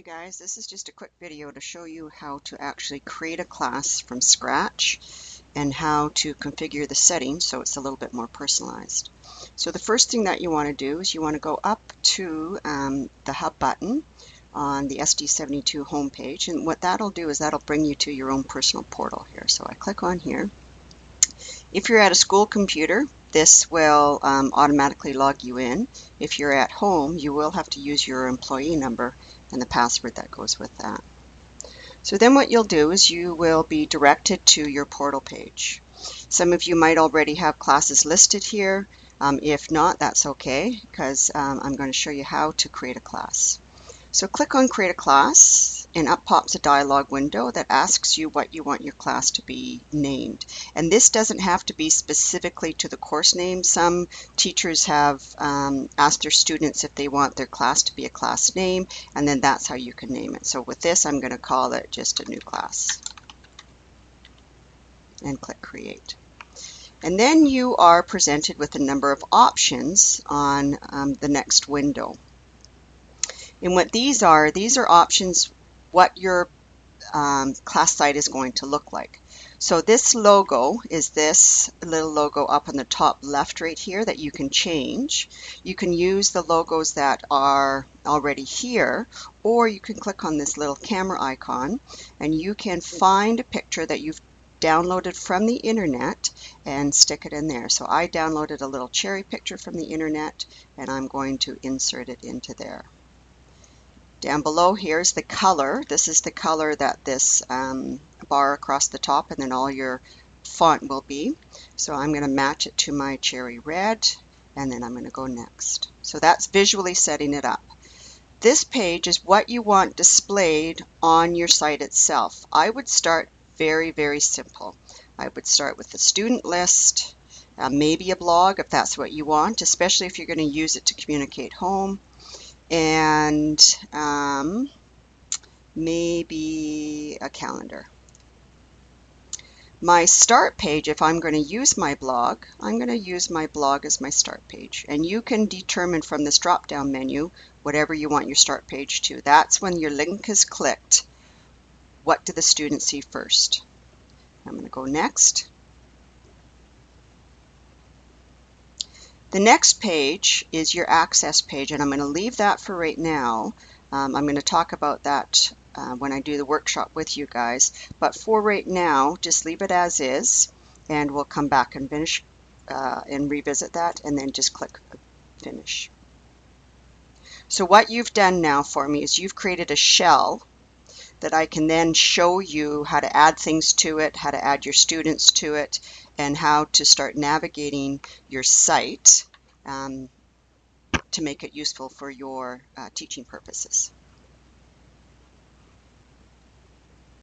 Hey guys, this is just a quick video to show you how to actually create a class from scratch and how to configure the settings so it's a little bit more personalized. So the first thing that you want to do is you want to go up to the Hub button on the SD72 homepage, and what that'll do is that'll bring you to your own personal portal here. So I click on here. If you're at a school computer, this will automatically log you in. If you're at home, you will have to use your employee number and the password that goes with that. So then what you'll do is you will be directed to your portal page. Some of you might already have classes listed here. If not, that's okay, because I'm going to show you how to create a class. So click on Create a Class, and up pops a dialog window that asks you what you want your class to be named. And this doesn't have to be specifically to the course name. Some teachers have asked their students if they want their class to be a class name, and then that's how you can name it. So with this, I'm going to call it just a new class. And click Create. And then you are presented with a number of options on the next window. And what these are options what your class site is going to look like. So this logo is this little logo up on the top left right here that you can change. You can use the logos that are already here, or you can click on this little camera icon and you can find a picture that you've downloaded from the internet and stick it in there. So I downloaded a little cherry picture from the internet and I'm going to insert it into there. Down below here is the color. This is the color that this bar across the top and then all your font will be. So I'm going to match it to my cherry red and then I'm going to go next. So that's visually setting it up. This page is what you want displayed on your site itself. I would start very, very simple. I would start with the student list, maybe a blog if that's what you want, especially if you're going to use it to communicate home. And maybe a calendar. My start page, if I'm going to use my blog, I'm going to use my blog as my start page. And you can determine from this drop-down menu whatever you want your start page to. That's when your link is clicked. What do the students see first? I'm going to go next. The next page is your access page, and I'm going to leave that for right now. I'm going to talk about that when I do the workshop with you guys. But for right now, just leave it as is, and we'll come back and finish and revisit that, and then just click Finish. So what you've done now for me is you've created a shell that I can then show you how to add things to it, how to add your students to it, and how to start navigating your site to make it useful for your teaching purposes.